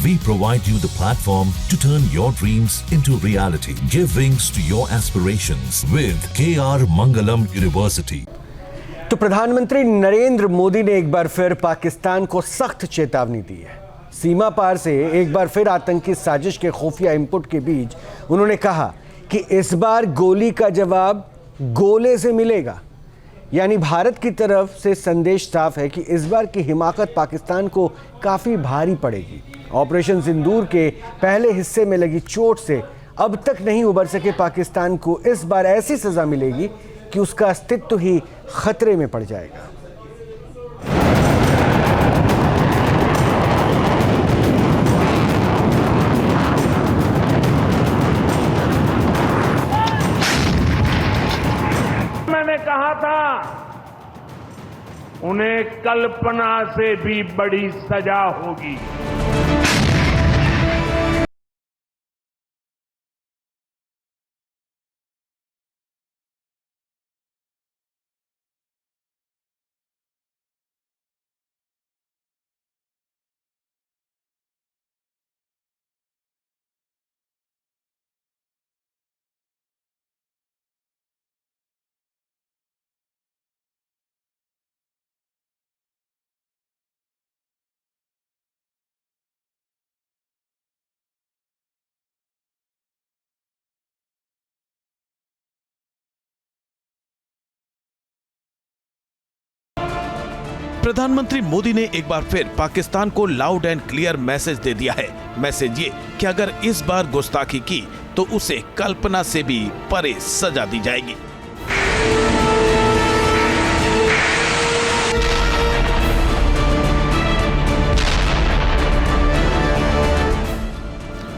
We provide you the platform to turn your dreams into reality. Give wings to your aspirations with KR Mangalam University. तो प्रधानमंत्री नरेंद्र मोदी ने एक बार फिर पाकिस्तान को सख्त चेतावनी दी है। सीमा पार से एक बार फिर आतंकी साजिश के खुफिया इनपुट के बीच उन्होंने कहा कि इस बार गोली का जवाब गोले से मिलेगा। यानी भारत की तरफ से संदेश साफ है कि इस बार की हिमाकत पाकिस्तान को काफ़ी भारी पड़ेगी। ऑपरेशन सिंदूर के पहले हिस्से में लगी चोट से अब तक नहीं उबर सके पाकिस्तान को इस बार ऐसी सज़ा मिलेगी कि उसका अस्तित्व ही खतरे में पड़ जाएगा। मैंने कहा था उन्हें कल्पना से भी बड़ी सजा होगी। प्रधानमंत्री मोदी ने एक बार फिर पाकिस्तान को लाउड एंड क्लियर मैसेज दे दिया है। मैसेज ये कि अगर इस बार गुस्ताखी की तो उसे कल्पना से भी परे सजा दी जाएगी।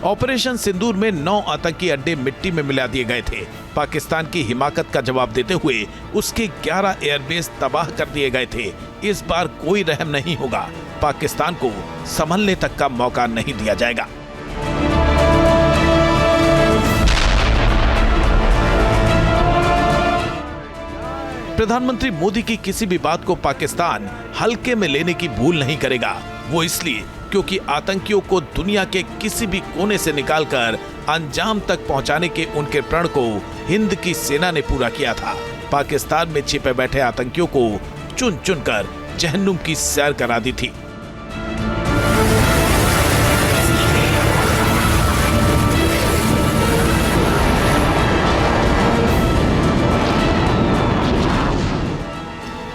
ऑपरेशन सिंदूर में 9 आतंकी अड्डे मिट्टी में मिला दिए गए थे। पाकिस्तान की हिमाकत का जवाब देते हुए उसके 11 एयरबेस तबाह कर दिए गए थे। इस बार कोई रहम नहीं होगा। पाकिस्तान को संभलने तक का मौका नहीं दिया जाएगा। प्रधानमंत्री मोदी की किसी भी बात को पाकिस्तान हल्के में लेने की भूल नहीं करेगा। वो इसलिए क्योंकि आतंकियों को दुनिया के किसी भी कोने से निकालकर अंजाम तक पहुंचाने के उनके प्रण को हिंद की सेना ने पूरा किया था। पाकिस्तान में छिपे बैठे आतंकियों को चुन चुनकर जहन्नुम की सैर करा दी थी।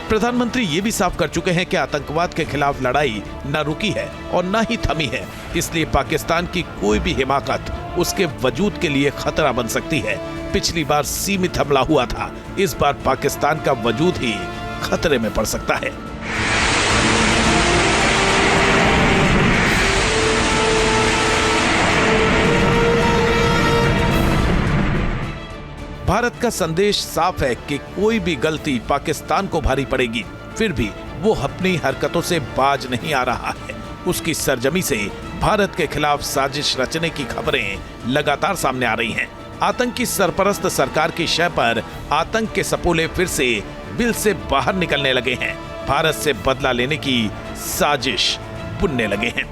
प्रधानमंत्री ये भी साफ कर चुके हैं कि आतंकवाद के खिलाफ लड़ाई न रुकी है और न ही थमी है। इसलिए पाकिस्तान की कोई भी हिमाकत उसके वजूद के लिए खतरा बन सकती है। पिछली बार सीमित हमला हुआ था, इस बार पाकिस्तान का वजूद ही खतरे में पड़ सकता है। भारत का संदेश साफ है कि कोई भी गलती पाकिस्तान को भारी पड़ेगी। फिर भी वो अपनी हरकतों से बाज नहीं आ रहा है। उसकी सरजमी से भारत के खिलाफ साजिश रचने की खबरें लगातार सामने आ रही हैं। आतंकी सरपरस्त सरकार की शय पर आतंक के सपोले फिर से बिल से बाहर निकलने लगे हैं। भारत से बदला लेने की साजिश बुनने लगे हैं।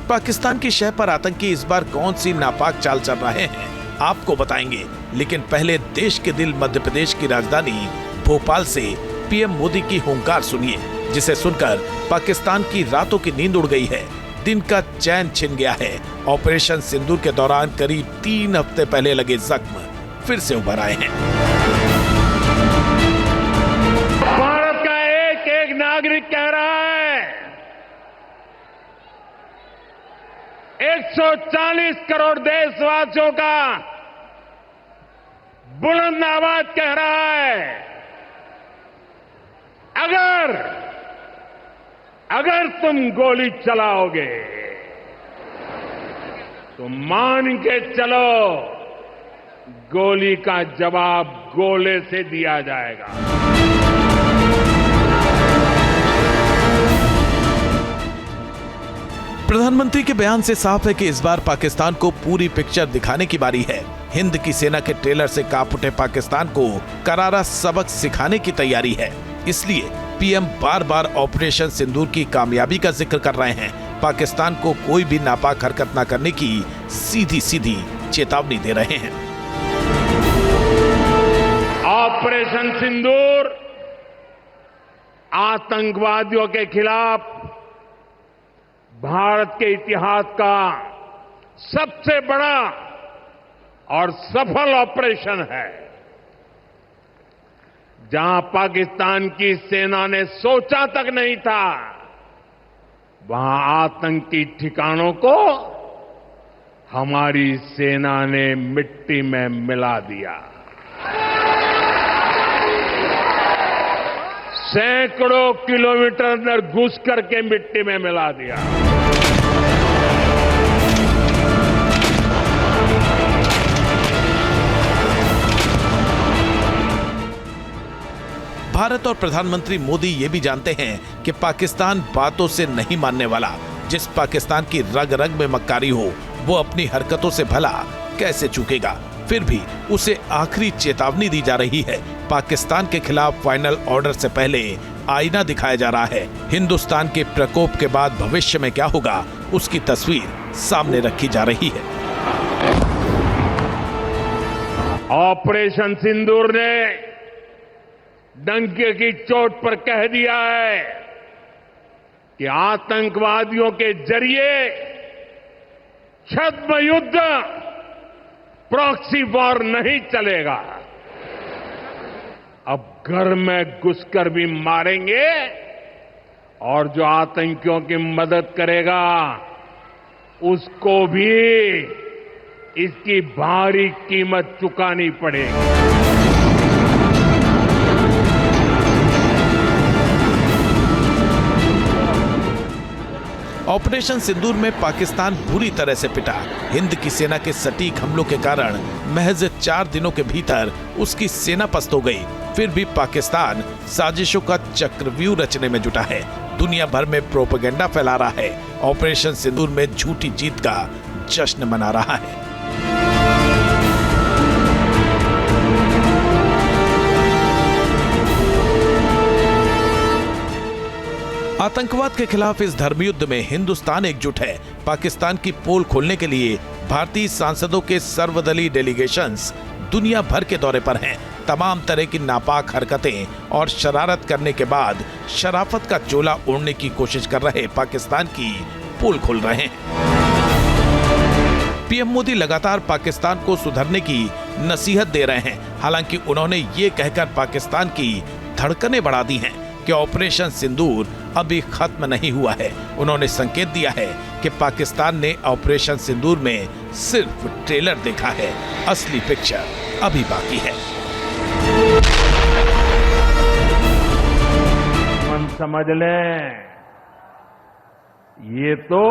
पाकिस्तान की शय पर आतंकी इस बार कौन सी नापाक चाल चल रहे हैं आपको बताएंगे, लेकिन पहले देश के दिल मध्य प्रदेश की राजधानी भोपाल से पीएम मोदी की हुंकार सुनिए, जिसे सुनकर पाकिस्तान की रातों की नींद उड़ गई है, दिन का चैन छिन गया है। ऑपरेशन सिंदूर के दौरान करीब 3 हफ्ते पहले लगे जख्म फिर से उभर आए हैं। भारत का एक एक नागरिक कह रहा है 140 करोड़ देशवासियों का बुलंद आवाज कह रहा है, अगर तुम गोली चलाओगे तो मान के चलो गोली का जवाब गोले से दिया जाएगा। प्रधानमंत्री के बयान से साफ है कि इस बार पाकिस्तान को पूरी पिक्चर दिखाने की बारी है। हिंद की सेना के ट्रेलर से कांप उठे पाकिस्तान को करारा सबक सिखाने की तैयारी है। इसलिए पीएम बार बार ऑपरेशन सिंदूर की कामयाबी का जिक्र कर रहे हैं। पाकिस्तान को कोई भी नापाक हरकत न करने की सीधी सीधी चेतावनी दे रहे हैं। ऑपरेशन सिंदूर आतंकवादियों के खिलाफ भारत के इतिहास का सबसे बड़ा और सफल ऑपरेशन है। जहां पाकिस्तान की सेना ने सोचा तक नहीं था, वहां आतंकी ठिकानों को हमारी सेना ने मिट्टी में मिला दिया। सैकड़ों किलोमीटर अंदर घुस करके मिट्टी में मिला दिया। भारत और प्रधानमंत्री मोदी ये भी जानते हैं कि पाकिस्तान बातों से नहीं मानने वाला। जिस पाकिस्तान की रग रग में मक्कारी हो, वो अपनी हरकतों से भला कैसे चूकेगा। फिर भी उसे आखिरी चेतावनी दी जा रही है। पाकिस्तान के खिलाफ फाइनल ऑर्डर से पहले आईना दिखाया जा रहा है। हिंदुस्तान के प्रकोप के बाद भविष्य में क्या होगा, उसकी तस्वीर सामने रखी जा रही है। ऑपरेशन सिंदूर ने डंके की चोट पर कह दिया है कि आतंकवादियों के जरिए छद्म युद्ध, प्रॉक्सी वॉर नहीं चलेगा। अब घर में घुसकर भी मारेंगे और जो आतंकियों की मदद करेगा उसको भी इसकी भारी कीमत चुकानी पड़ेगी। ऑपरेशन सिंदूर में पाकिस्तान बुरी तरह से पिटा। हिंद की सेना के सटीक हमलों के कारण महज 4 दिनों के भीतर उसकी सेना पस्त हो गई। फिर भी पाकिस्तान साजिशों का चक्रव्यूह रचने में जुटा है। दुनिया भर में प्रोपेगेंडा फैला रहा है। ऑपरेशन सिंदूर में झूठी जीत का जश्न मना रहा है। आतंकवाद के खिलाफ इस धर्मयुद्ध में हिंदुस्तान एकजुट है। पाकिस्तान की पोल खोलने के लिए भारतीय सांसदों के सर्वदलीय डेलीगेशंस दुनिया भर के दौरे पर हैं। तमाम तरह की नापाक हरकतें और शरारत करने के बाद शराफत का चोला ओढ़ने की कोशिश कर रहे पाकिस्तान की पोल खोल रहे हैं। पीएम मोदी लगातार पाकिस्तान को सुधरने की नसीहत दे रहे हैं। हालांकि उन्होंने ये कहकर पाकिस्तान की धड़कनें बढ़ा दी हैं कि ऑपरेशन सिंदूर अभी खत्म नहीं हुआ है। उन्होंने संकेत दिया है कि पाकिस्तान ने ऑपरेशन सिंदूर में सिर्फ ट्रेलर देखा है, असली पिक्चर अभी बाकी है। मन समझ लें, ये तो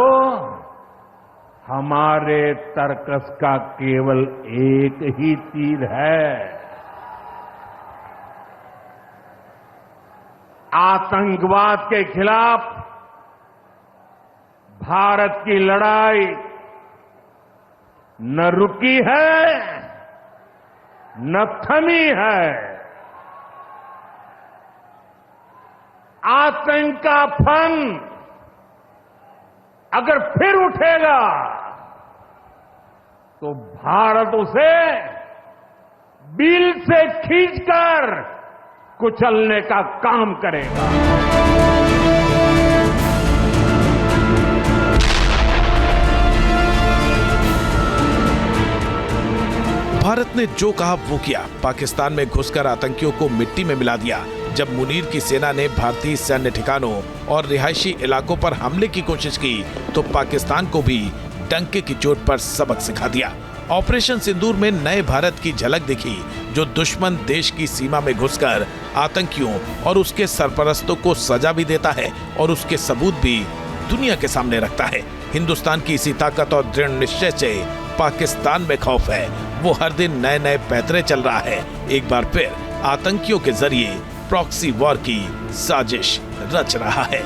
हमारे तर्कस का केवल एक ही तीर है। आतंकवाद के खिलाफ भारत की लड़ाई न रुकी है न थमी है। आतंक का फन अगर फिर उठेगा तो भारत उसे बिल से खींचकर कुचलने का काम करेगा। भारत ने जो कहा वो किया। पाकिस्तान में घुसकर आतंकियों को मिट्टी में मिला दिया। जब मुनीर की सेना ने भारतीय सैन्य ठिकानों और रिहायशी इलाकों पर हमले की कोशिश की तो पाकिस्तान को भी डंके की चोट पर सबक सिखा दिया। ऑपरेशन सिंदूर में नए भारत की झलक दिखी, जो दुश्मन देश की सीमा में घुसकर आतंकियों और उसके सरपरस्तों को सजा भी देता है और उसके सबूत भी दुनिया के सामने रखता है। हिंदुस्तान की इसी ताकत और दृढ़ निश्चय से पाकिस्तान में खौफ है। वो हर दिन नए नए पैतरे चल रहा है। एक बार फिर आतंकियों के जरिए प्रॉक्सी वॉर की साजिश रच रहा है।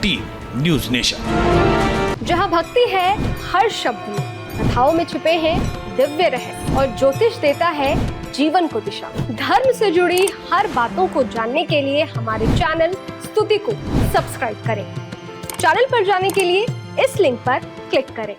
Team news nation. जहां भक्ति है हर शब्द में, कथाओं में छुपे हैं दिव्य रहस्य और ज्योतिष देता है जीवन को दिशा। धर्म से जुड़ी हर बातों को जानने के लिए हमारे चैनल स्तुति को सब्सक्राइब करें। चैनल पर जाने के लिए इस लिंक पर क्लिक करें।